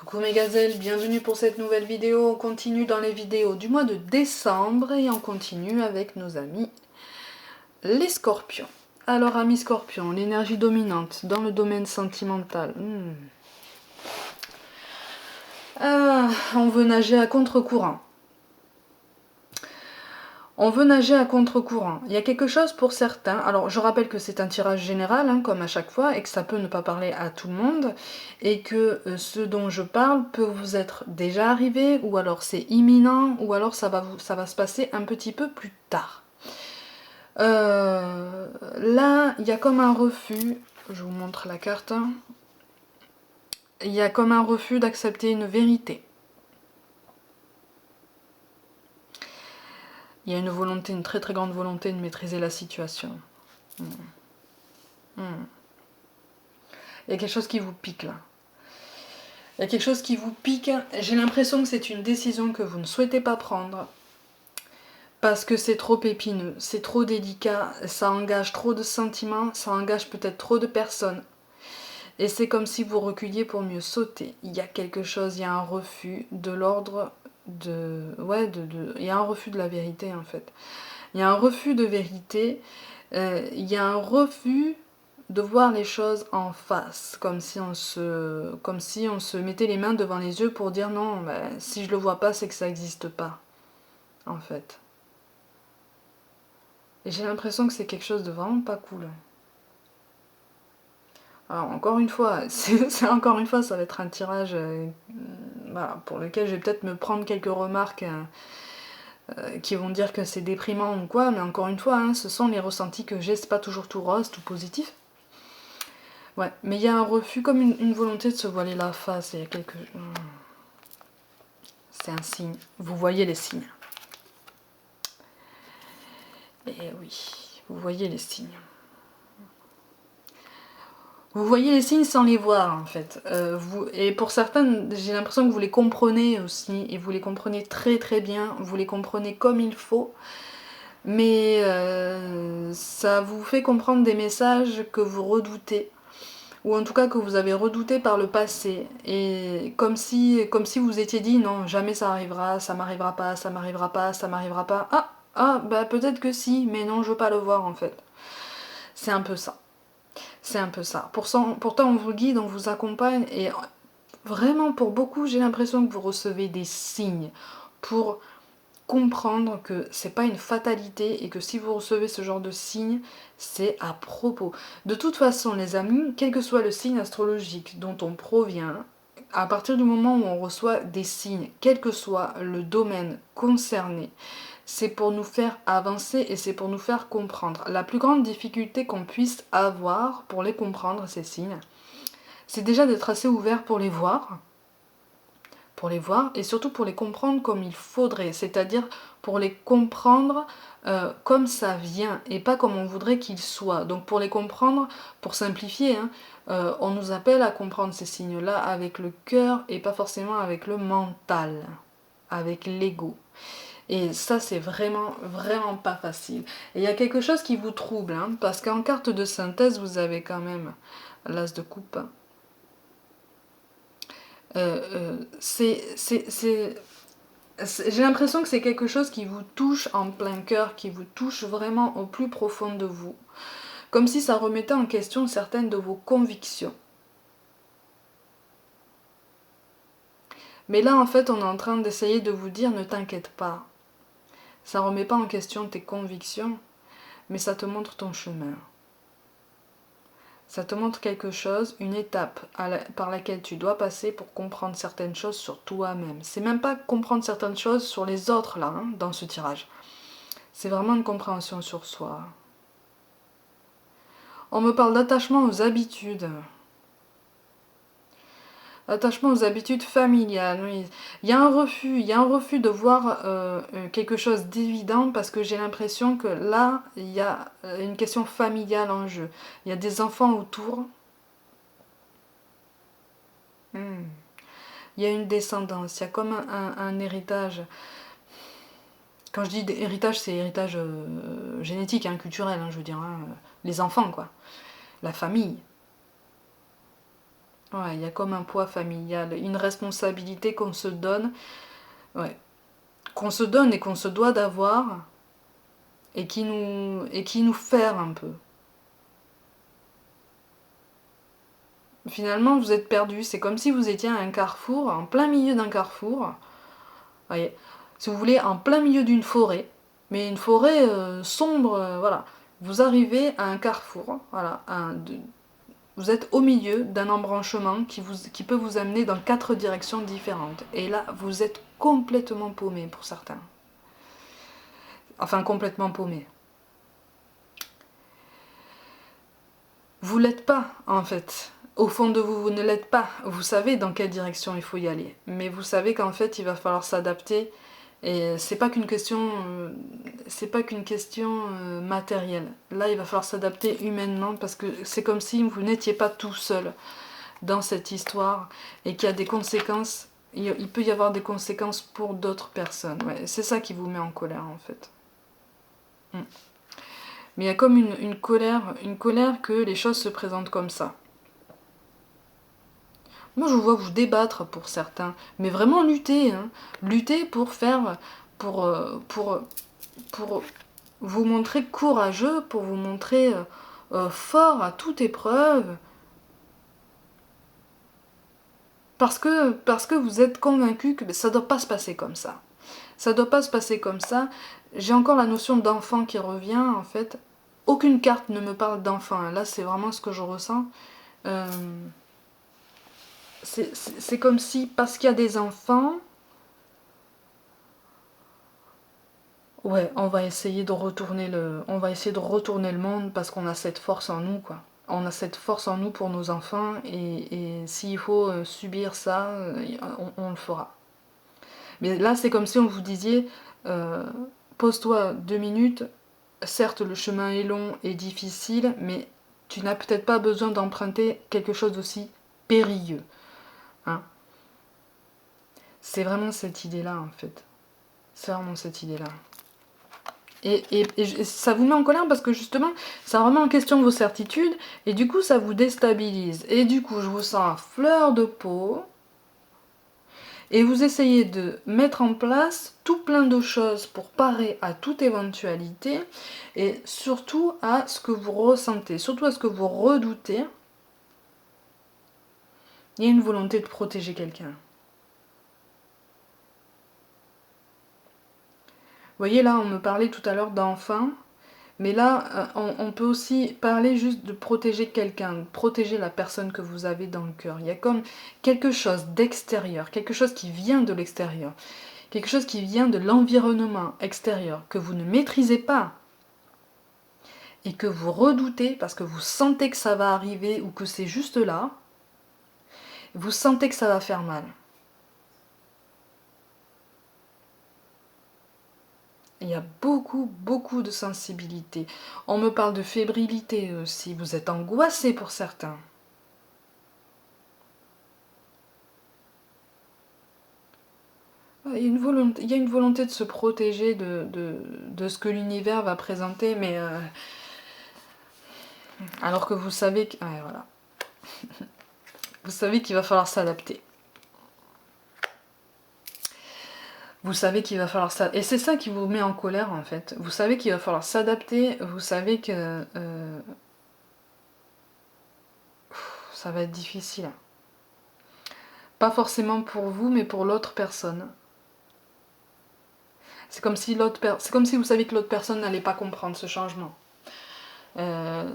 Coucou mes gazelles, bienvenue pour cette nouvelle vidéo. On continue dans les vidéos du mois de décembre et on continue avec nos amis les scorpions. Alors amis scorpions, l'énergie dominante dans le domaine sentimental. On veut nager à contre-courant. On veut nager à contre-courant. Il y a quelque chose pour certains. Alors, je rappelle que c'est un tirage général, hein, comme à chaque fois, et que ça peut ne pas parler à tout le monde, et que ce dont je parle peut vous être déjà arrivé, ou alors c'est imminent, ou alors ça va se passer un petit peu plus tard. Là, il y a comme un refus. Je vous montre la carte. Il y a comme un refus d'accepter une vérité. Il y a une volonté, une très très grande volonté de maîtriser la situation. Il y a quelque chose qui vous pique là. Il y a quelque chose qui vous pique. J'ai l'impression que c'est une décision que vous ne souhaitez pas prendre. Parce que c'est trop épineux, c'est trop délicat, ça engage trop de sentiments, ça engage peut-être trop de personnes. Et c'est comme si vous reculiez pour mieux sauter. Il y a quelque chose, il y a un refus de l'ordre de... il y a un refus de la vérité en fait. Il y a un refus de vérité, il y a un refus de voir les choses en face, comme si on se mettait les mains devant les yeux pour dire non, ben, si je le vois pas, c'est que ça n'existe pas, en fait. Et j'ai l'impression que c'est quelque chose de vraiment pas cool. Alors encore une fois, encore une fois, ça va être un tirage voilà, pour lequel je vais peut-être me prendre quelques remarques qui vont dire que c'est déprimant ou quoi, mais encore une fois, hein, ce sont les ressentis que j'ai, c'est pas toujours tout rose, tout positif. Ouais, mais il y a un refus, comme une volonté de se voiler la face, il y a quelque... C'est un signe, vous voyez les signes. Et oui, vous voyez les signes. Vous voyez les signes sans les voir en fait. Et pour certains, j'ai l'impression que vous les comprenez aussi, et vous les comprenez très très bien, vous les comprenez comme il faut, mais ça vous fait comprendre des messages que vous redoutez, ou en tout cas que vous avez redouté par le passé, et comme si vous étiez dit non, jamais ça arrivera, ça m'arrivera pas, ça m'arrivera pas, ça m'arrivera pas, bah peut-être que si, mais non, je veux pas le voir en fait. C'est un peu ça. C'est un peu ça. Pourtant, on vous guide, on vous accompagne, et vraiment, pour beaucoup, j'ai l'impression que vous recevez des signes pour comprendre que c'est pas une fatalité et que si vous recevez ce genre de signes, c'est à propos. De toute façon, les amis, quel que soit le signe astrologique dont on provient, à partir du moment où on reçoit des signes, quel que soit le domaine concerné, c'est pour nous faire avancer et c'est pour nous faire comprendre. La plus grande difficulté qu'on puisse avoir pour les comprendre, ces signes, c'est déjà d'être assez ouvert pour les voir et surtout pour les comprendre comme il faudrait, c'est-à-dire pour les comprendre comme ça vient et pas comme on voudrait qu'ils soient. Donc pour les comprendre, pour simplifier, hein, on nous appelle à comprendre ces signes-là avec le cœur et pas forcément avec le mental, avec l'ego. Et ça, c'est vraiment, vraiment pas facile. Et il y a quelque chose qui vous trouble, hein, parce qu'en carte de synthèse, vous avez quand même l'as de coupe. J'ai l'impression que c'est quelque chose qui vous touche en plein cœur, qui vous touche vraiment au plus profond de vous. Comme si ça remettait en question certaines de vos convictions. Mais là, en fait, on est en train d'essayer de vous dire, ne t'inquiète pas. Ça remet pas en question tes convictions, mais ça te montre ton chemin. Ça te montre quelque chose, une étape par laquelle tu dois passer pour comprendre certaines choses sur toi-même. C'est même pas comprendre certaines choses sur les autres, là, hein, dans ce tirage. C'est vraiment une compréhension sur soi. On me parle d'attachement aux habitudes. Attachement aux habitudes familiales, oui. Il y a un refus de voir quelque chose d'évident parce que j'ai l'impression que là, il y a une question familiale en jeu. Il y a des enfants autour. Il y a une descendance, il y a comme un héritage. Quand je dis héritage, c'est héritage génétique, hein, culturel, hein, je veux dire. Hein, les enfants, quoi. La famille. Ouais, il y a comme un poids familial, une responsabilité qu'on se donne, ouais, qu'on se donne et qu'on se doit d'avoir, et qui nous ferre un peu. Finalement, vous êtes perdu. C'est comme si vous étiez à un carrefour, en plein milieu d'un carrefour. Voyez, si vous voulez, en plein milieu d'une forêt, mais une forêt sombre, voilà. Vous arrivez à un carrefour, voilà. Vous êtes au milieu d'un embranchement qui peut vous amener dans 4 directions différentes. Et là, vous êtes complètement paumé pour certains. Enfin, complètement paumé. Vous l'êtes pas, en fait. Au fond de vous, vous ne l'êtes pas. Vous savez dans quelle direction il faut y aller. Mais vous savez qu'en fait, il va falloir s'adapter. Et c'est pas qu'une question matérielle. Là, il va falloir s'adapter humainement parce que c'est comme si vous n'étiez pas tout seul dans cette histoire et qu'il y a des conséquences. Il peut y avoir des conséquences pour d'autres personnes. Ouais, c'est ça qui vous met en colère, en fait. Mm. Mais il y a comme une colère que les choses se présentent comme ça. Moi, je vous vois vous débattre pour certains, mais vraiment lutter, hein. Lutter pour faire, pour vous montrer courageux, pour vous montrer fort à toute épreuve, parce que vous êtes convaincu que ça ne doit pas se passer comme ça. Ça ne doit pas se passer comme ça. J'ai encore la notion d'enfant qui revient, en fait. Aucune carte ne me parle d'enfant. Là, c'est vraiment ce que je ressens. Euh, c'est comme si, parce qu'il y a des enfants, ouais, on va essayer de retourner le monde parce qu'on a cette force en nous, quoi. On a cette force en nous pour nos enfants et s'il faut subir ça, on le fera. Mais là, c'est comme si on vous disait, euh, pose-toi 2 minutes. Certes, le chemin est long et difficile, mais tu n'as peut-être pas besoin d'emprunter quelque chose d'aussi périlleux. Hein. C'est vraiment cette idée-là, en fait. C'est vraiment cette idée-là. Et ça vous met en colère parce que justement, ça remet en question vos certitudes et du coup, ça vous déstabilise. Et du coup, je vous sens à fleur de peau et vous essayez de mettre en place tout plein de choses pour parer à toute éventualité et surtout à ce que vous ressentez, surtout à ce que vous redoutez. Il y a une volonté de protéger quelqu'un. Vous voyez, là, on me parlait tout à l'heure d'enfants. Mais là, on peut aussi parler juste de protéger quelqu'un, de protéger la personne que vous avez dans le cœur. Il y a comme quelque chose d'extérieur, quelque chose qui vient de l'extérieur, quelque chose qui vient de l'environnement extérieur que vous ne maîtrisez pas et que vous redoutez parce que vous sentez que ça va arriver ou que c'est juste là. Vous sentez que ça va faire mal. Il y a beaucoup, beaucoup de sensibilité. On me parle de fébrilité aussi. Vous êtes angoissé pour certains. Il y a une volonté de se protéger de ce que l'univers va présenter, mais alors que vous savez que, ouais, voilà. Vous savez qu'il va falloir s'adapter. Vous savez qu'il va falloir s'adapter. Et c'est ça qui vous met en colère en fait. Vous savez qu'il va falloir s'adapter, vous savez que ça va être difficile. Pas forcément pour vous, mais pour l'autre personne. C'est comme si vous saviez que l'autre personne n'allait pas comprendre ce changement.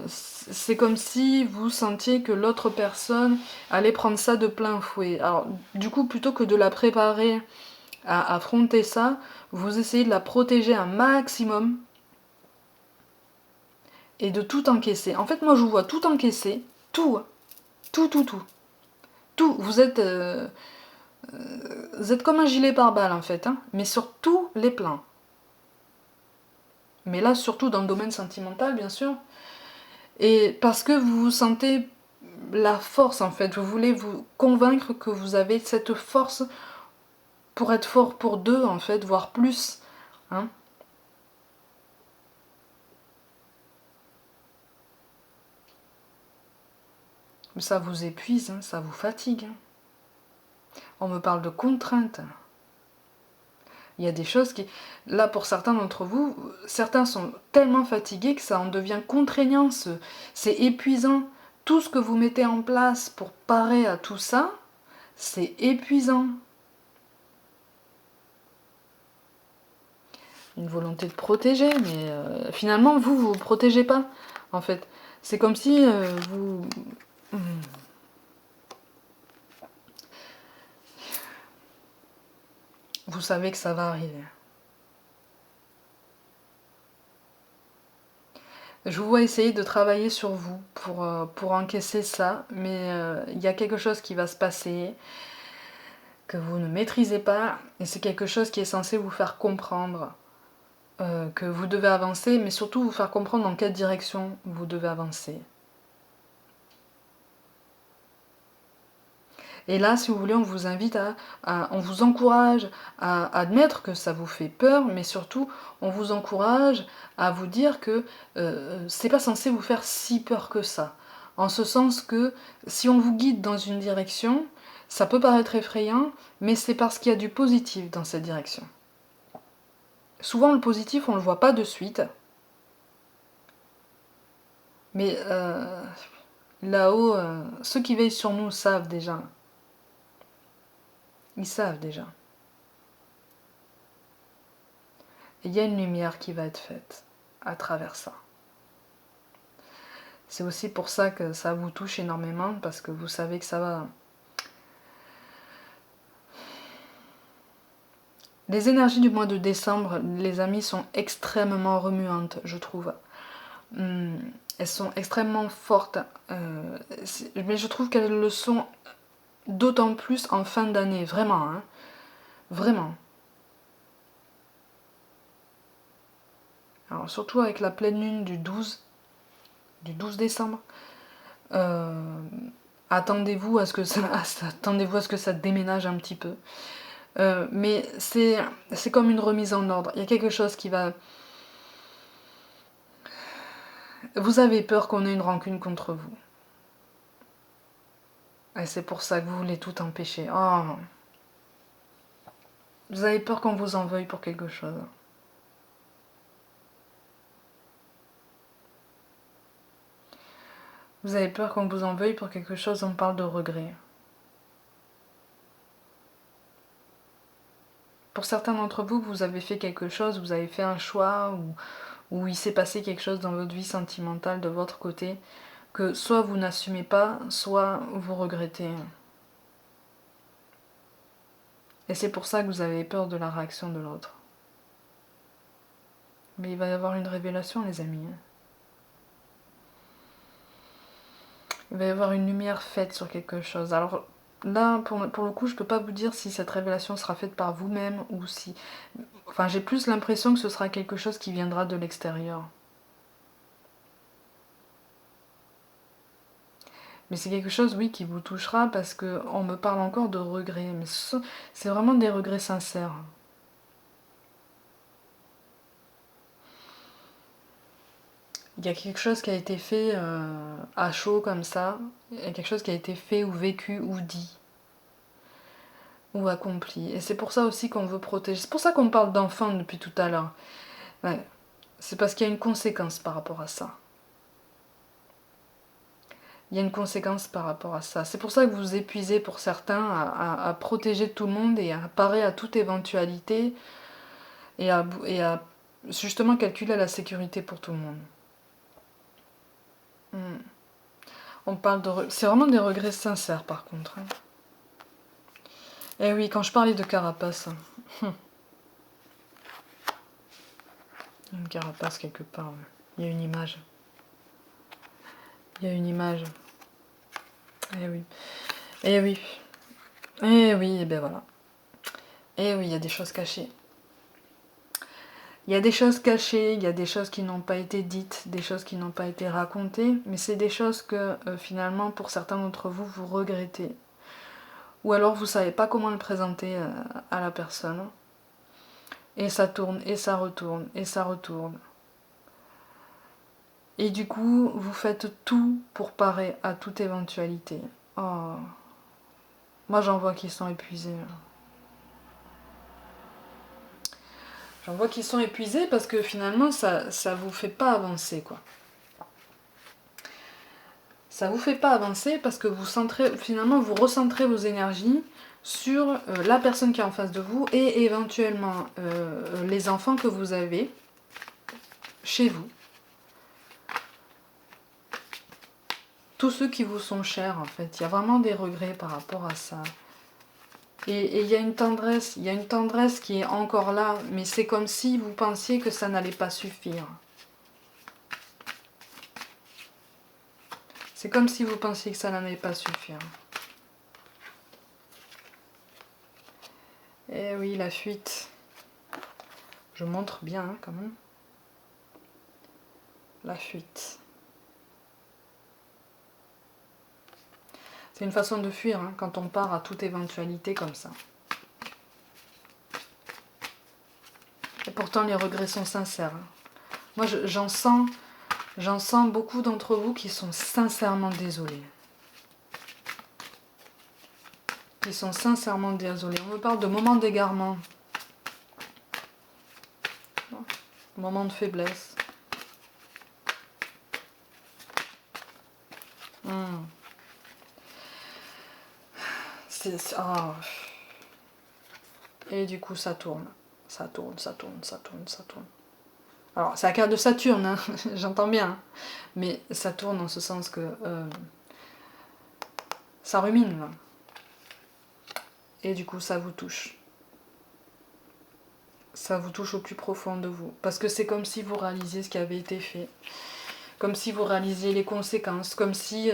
C'est comme si vous sentiez que l'autre personne allait prendre ça de plein fouet. Alors, du coup, plutôt que de la préparer à affronter ça, vous essayez de la protéger un maximum et de tout encaisser. En fait, moi, je vous vois tout encaisser, tout, tout, tout, tout. Tout, vous êtes comme un gilet pare-balles en fait, hein, mais sur tous les plans. Mais là, surtout dans le domaine sentimental, bien sûr. Et parce que vous vous sentez la force en fait, vous voulez vous convaincre que vous avez cette force pour être fort pour deux en fait, voire plus. Hein. Ça vous épuise, hein, ça vous fatigue. Hein. On me parle de contraintes. Il y a des choses qui... Là, pour certains d'entre vous, certains sont tellement fatigués que ça en devient contraignant. C'est épuisant. Tout ce que vous mettez en place pour parer à tout ça, c'est épuisant. Une volonté de protéger, mais finalement, vous protégez pas, en fait. C'est comme si vous... Vous savez que ça va arriver. Je vous vois essayer de travailler sur vous pour encaisser ça, mais il y a quelque chose qui va se passer que vous ne maîtrisez pas, et c'est quelque chose qui est censé vous faire comprendre que vous devez avancer, mais surtout vous faire comprendre dans quelle direction vous devez avancer. Et là, si vous voulez, on vous invite on vous encourage à admettre que ça vous fait peur, mais surtout, on vous encourage à vous dire que c'est pas censé vous faire si peur que ça. En ce sens que si on vous guide dans une direction, ça peut paraître effrayant, mais c'est parce qu'il y a du positif dans cette direction. Souvent, le positif, on ne le voit pas de suite. Mais là-haut, ceux qui veillent sur nous savent déjà. Ils savent déjà. Et il y a une lumière qui va être faite à travers ça. C'est aussi pour ça que ça vous touche énormément, parce que vous savez que ça va... Les énergies du mois de décembre, les amis, sont extrêmement remuantes, je trouve. Elles sont extrêmement fortes, mais je trouve qu'elles le sont d'autant plus en fin d'année, vraiment, hein, vraiment. Alors surtout avec la pleine lune du 12 décembre, attendez-vous à ce que ça déménage un petit peu. Mais c'est comme une remise en ordre. Il y a quelque chose qui va... Vous avez peur qu'on ait une rancune contre vous. Et c'est pour ça que vous voulez tout empêcher. Oh. Vous avez peur qu'on vous en veuille pour quelque chose. Vous avez peur qu'on vous en veuille pour quelque chose, on parle de regret. Pour certains d'entre vous, vous avez fait quelque chose, vous avez fait un choix, ou il s'est passé quelque chose dans votre vie sentimentale de votre côté, que soit vous n'assumez pas, soit vous regrettez. Et c'est pour ça que vous avez peur de la réaction de l'autre. Mais il va y avoir une révélation, les amis. Il va y avoir une lumière faite sur quelque chose. Alors là, pour le coup, je ne peux pas vous dire si cette révélation sera faite par vous-même ou si... Enfin, j'ai plus l'impression que ce sera quelque chose qui viendra de l'extérieur. Mais c'est quelque chose, oui, qui vous touchera parce qu'on me parle encore de regrets. Mais c'est vraiment des regrets sincères. Il y a quelque chose qui a été fait à chaud comme ça. Il y a quelque chose qui a été fait ou vécu ou dit. Ou accompli. Et c'est pour ça aussi qu'on veut protéger. C'est pour ça qu'on parle d'enfants depuis tout à l'heure. Ouais. C'est parce qu'il y a une conséquence par rapport à ça. Il y a une conséquence par rapport à ça. C'est pour ça que vous vous épuisez pour certains à protéger tout le monde et à parer à toute éventualité et à justement calculer la sécurité pour tout le monde. On parle de... C'est vraiment des regrets sincères par contre. Eh oui, quand je parlais de carapace... Une carapace quelque part. Il y a une image. Il y a une image. Eh oui. Eh oui. Eh oui, et ben voilà. Eh oui, il y a des choses cachées. Il y a des choses cachées, il y a des choses qui n'ont pas été dites, des choses qui n'ont pas été racontées, mais c'est des choses que finalement, pour certains d'entre vous, vous regrettez. Ou alors vous ne savez pas comment le présenter à la personne. Et ça tourne, et ça retourne, et ça retourne. Et du coup, vous faites tout pour parer à toute éventualité. Oh. Moi, j'en vois qui sont épuisés. J'en vois qui sont épuisés parce que finalement, ça vous fait pas avancer, quoi. Ça vous fait pas avancer parce que finalement, vous recentrez vos énergies sur la personne qui est en face de vous et éventuellement les enfants que vous avez chez vous. Tous ceux qui vous sont chers, en fait. Il y a vraiment des regrets par rapport à ça. Et il y a une tendresse qui est encore là, mais c'est comme si vous pensiez que ça n'allait pas suffire. C'est comme si vous pensiez que ça n'allait pas suffire. Eh oui, la fuite. Je montre bien, hein, quand même. La fuite. C'est une façon de fuir, hein, quand on part à toute éventualité comme ça. Et pourtant, les regrets sont sincères. Hein. Moi, j'en sens beaucoup d'entre vous qui sont sincèrement désolés. Qui sont sincèrement désolés. On me parle de moments d'égarement. Moments de faiblesse. Oh. Et du coup, ça tourne. Ça tourne, ça tourne, ça tourne, ça tourne. Alors, c'est la carte de Saturne, hein, j'entends bien. Hein, mais ça tourne en ce sens que ça rumine, là. Et du coup, ça vous touche. Ça vous touche au plus profond de vous. Parce que c'est comme si vous réalisiez ce qui avait été fait. Comme si vous réalisiez les conséquences. Comme si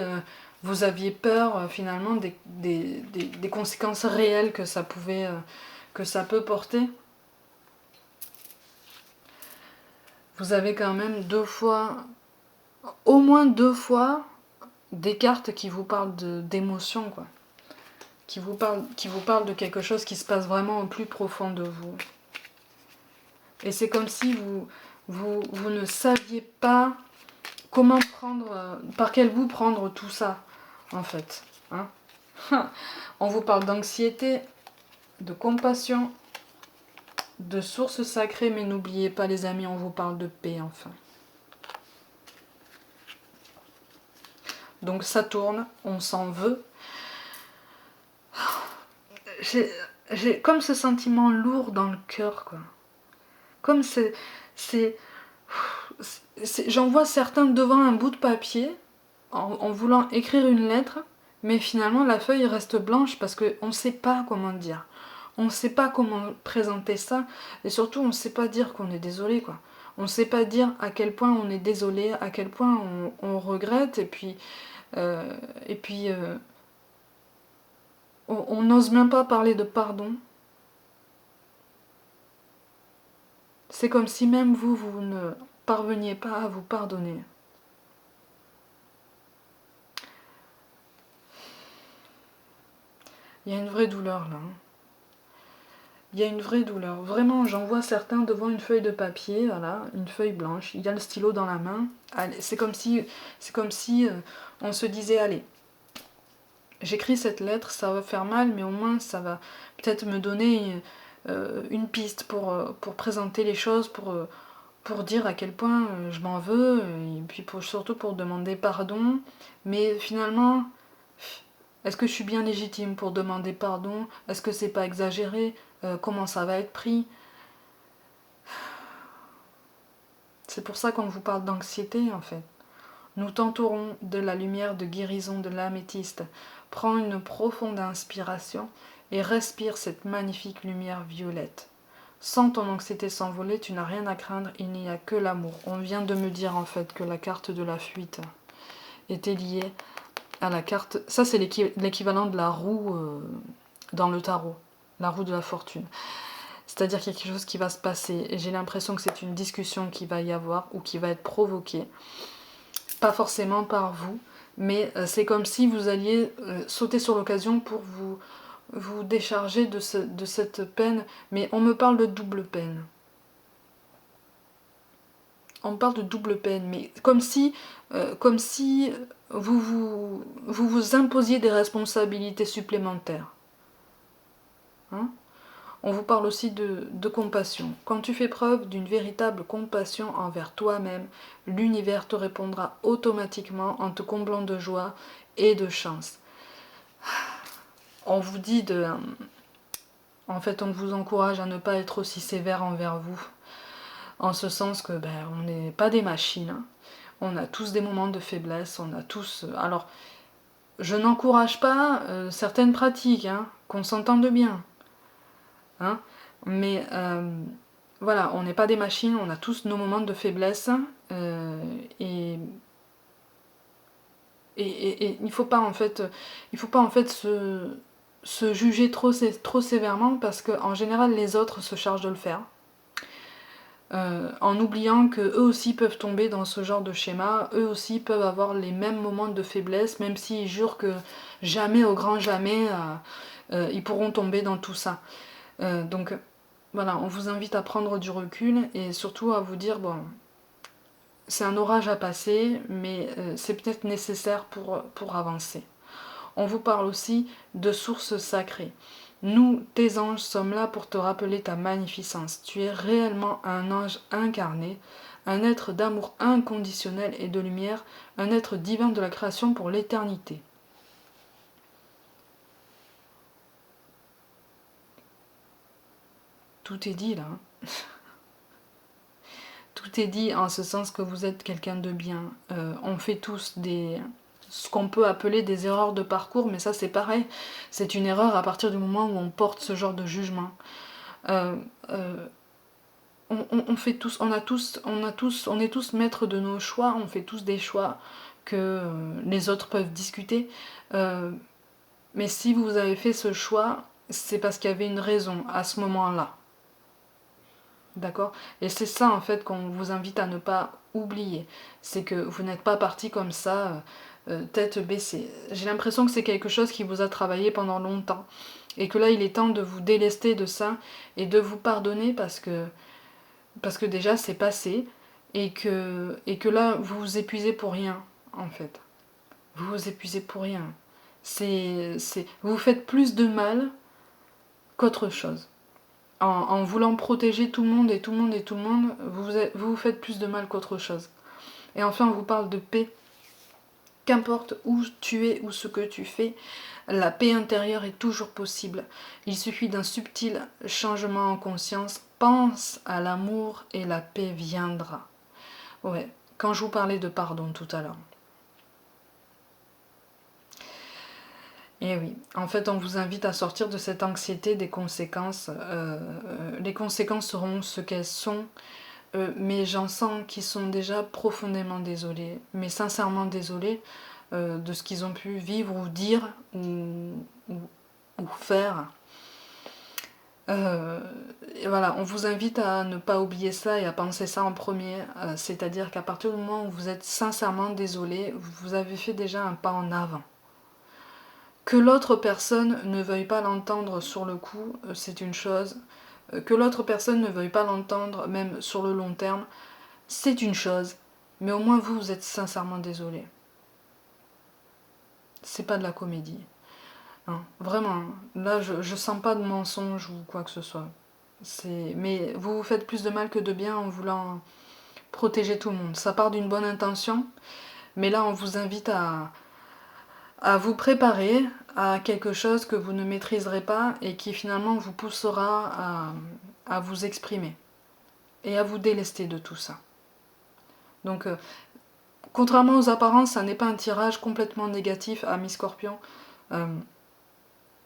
vous aviez peur, finalement, des conséquences réelles que ça pouvait... que ça peut porter. Vous avez quand même au moins deux fois, des cartes qui vous parlent d'émotion, quoi. Qui vous parlent de quelque chose qui se passe vraiment au plus profond de vous. Et c'est comme si vous ne saviez pas comment prendre, par quel bout prendre tout ça, en fait. Hein. On vous parle d'anxiété, de compassion, de sources sacrées, mais n'oubliez pas, les amis, on vous parle de paix, enfin. Donc ça tourne, on s'en veut. J'ai comme ce sentiment lourd dans le cœur, quoi. Comme j'en vois certains devant un bout de papier, en voulant écrire une lettre, mais finalement la feuille reste blanche parce qu'on ne sait pas comment dire. On ne sait pas comment présenter ça, et surtout on ne sait pas dire qu'on est désolé, quoi. On ne sait pas dire à quel point on est désolé, à quel point on regrette, et puis on n'ose même pas parler de pardon. C'est comme si même vous ne parveniez pas à vous pardonner. Il y a une vraie douleur là. Il y a une vraie douleur. Vraiment, j'en vois certains devant une feuille de papier, voilà, une feuille blanche. Il y a le stylo dans la main. C'est comme si on se disait, allez, j'écris cette lettre, ça va faire mal, mais au moins ça va peut-être me donner une piste pour présenter les choses, pour dire à quel point je m'en veux, et puis surtout pour demander pardon. Mais finalement, est-ce que je suis bien légitime pour demander pardon? Est-ce que c'est pas exagéré? Comment ça va être pris? C'est pour ça qu'on vous parle d'anxiété, en fait. Nous tenterons de la lumière de guérison de l'améthyste. Prends une profonde inspiration et respire cette magnifique lumière violette. Sens ton anxiété s'envoler, tu n'as rien à craindre, il n'y a que l'amour. On vient de me dire en fait que la carte de la fuite était liée à la carte... Ça c'est l'équivalent de la roue dans le tarot, la roue de la fortune. C'est-à-dire qu'il y a quelque chose qui va se passer et j'ai l'impression que c'est une discussion qui va y avoir ou qui va être provoquée. Pas forcément par vous, mais c'est comme si vous alliez sauter sur l'occasion pour vous décharger de cette peine. Mais on me parle de double peine. on parle de double peine, mais comme si vous imposiez des responsabilités supplémentaires. Hein? On vous parle aussi de compassion. Quand tu fais preuve d'une véritable compassion envers toi-même, l'univers te répondra automatiquement en te comblant de joie et de chance. On vous dit en fait, on vous encourage à ne pas être aussi sévère envers vous. En ce sens que on n'est pas des machines. Hein. On a tous des moments de faiblesse, on a tous... Alors, je n'encourage pas certaines pratiques, hein, qu'on s'entende bien. Hein, mais voilà, on n'est pas des machines, on a tous nos moments de faiblesse. Et il ne faut pas en fait, se juger trop sévèrement parce qu'en général les autres se chargent de le faire. En oubliant qu'eux aussi peuvent tomber dans ce genre de schéma, eux aussi peuvent avoir les mêmes moments de faiblesse, même s'ils jurent que jamais, au grand jamais, ils pourront tomber dans tout ça. Donc voilà, on vous invite à prendre du recul et surtout à vous dire, bon, c'est un orage à passer, mais c'est peut-être nécessaire pour avancer. On vous parle aussi de sources sacrées. Nous, tes anges, sommes là pour te rappeler ta magnificence. Tu es réellement un ange incarné, un être d'amour inconditionnel et de lumière, un être divin de la création pour l'éternité. Tout est dit là. Tout est dit en ce sens que vous êtes quelqu'un de bien. On fait tous ce qu'on peut appeler des erreurs de parcours, mais ça c'est pareil. C'est une erreur à partir du moment où on porte ce genre de jugement. On fait tous, on est tous maîtres de nos choix, on fait tous des choix que les autres peuvent discuter. Mais si vous avez fait ce choix, c'est parce qu'il y avait une raison à ce moment-là. D'accord? Et c'est ça en fait qu'on vous invite à ne pas oublier. C'est que vous n'êtes pas parti comme ça, tête baissée. J'ai l'impression que c'est quelque chose qui vous a travaillé pendant longtemps. Et que là, il est temps de vous délester de ça et de vous pardonner parce que déjà c'est passé et que là, vous vous épuisez pour rien, en fait. Vous vous épuisez pour rien. Vous vous faites plus de mal qu'autre chose. En voulant protéger tout le monde et tout le monde et tout le monde, vous faites plus de mal qu'autre chose. Et enfin, on vous parle de paix. Qu'importe où tu es ou ce que tu fais, la paix intérieure est toujours possible. Il suffit d'un subtil changement en conscience. Pense à l'amour et la paix viendra. Ouais, quand je vous parlais de pardon tout à l'heure. Et oui, en fait, on vous invite à sortir de cette anxiété des conséquences. Les conséquences seront ce qu'elles sont, mais j'en sens qu'ils sont déjà profondément désolés, mais sincèrement désolés de ce qu'ils ont pu vivre ou dire ou faire. Et voilà, on vous invite à ne pas oublier ça et à penser ça en premier, c'est-à-dire qu'à partir du moment où vous êtes sincèrement désolé, vous avez fait déjà un pas en avant. Que l'autre personne ne veuille pas l'entendre sur le coup, c'est une chose. Que l'autre personne ne veuille pas l'entendre, même sur le long terme, c'est une chose. Mais au moins vous êtes sincèrement désolé. C'est pas de la comédie. Hein, vraiment, là je sens pas de mensonge ou quoi que ce soit. Mais vous vous faites plus de mal que de bien en voulant protéger tout le monde. Ça part d'une bonne intention, mais là on vous invite à vous préparer à quelque chose que vous ne maîtriserez pas et qui finalement vous poussera à vous exprimer et à vous délester de tout ça. Donc, contrairement aux apparences, ça n'est pas un tirage complètement négatif à mi-scorpion,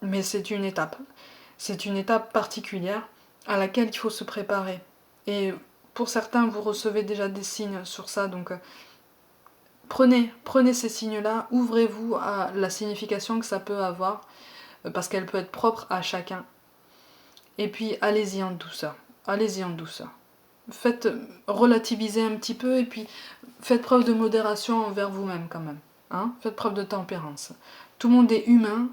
mais c'est une étape. C'est une étape particulière à laquelle il faut se préparer. Et pour certains, vous recevez déjà des signes sur ça, donc prenez ces signes-là, ouvrez-vous à la signification que ça peut avoir, parce qu'elle peut être propre à chacun. Et puis allez-y en douceur. Allez-y en douceur. Faites relativiser un petit peu et puis faites preuve de modération envers vous-même quand même. Hein, faites preuve de tempérance. Tout le monde est humain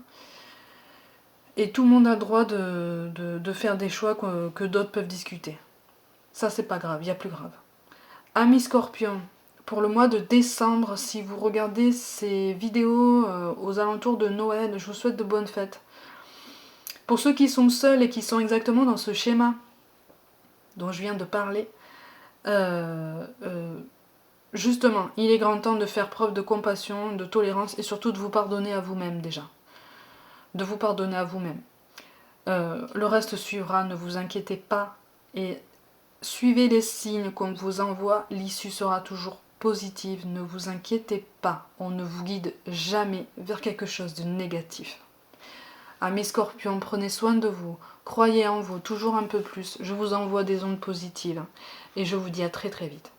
et tout le monde a le droit de faire des choix que d'autres peuvent discuter. Ça, c'est pas grave, il y a plus grave. Amis Scorpion, pour le mois de décembre, si vous regardez ces vidéos aux alentours de Noël, je vous souhaite de bonnes fêtes. Pour ceux qui sont seuls et qui sont exactement dans ce schéma dont je viens de parler, justement, il est grand temps de faire preuve de compassion, de tolérance et surtout de vous pardonner à vous-même déjà. De vous pardonner à vous-même. Le reste suivra, ne vous inquiétez pas et suivez les signes qu'on vous envoie, l'issue sera toujours positive, ne vous inquiétez pas, on ne vous guide jamais vers quelque chose de négatif. Amis Scorpions, prenez soin de vous, croyez en vous toujours un peu plus, je vous envoie des ondes positives et je vous dis à très très vite.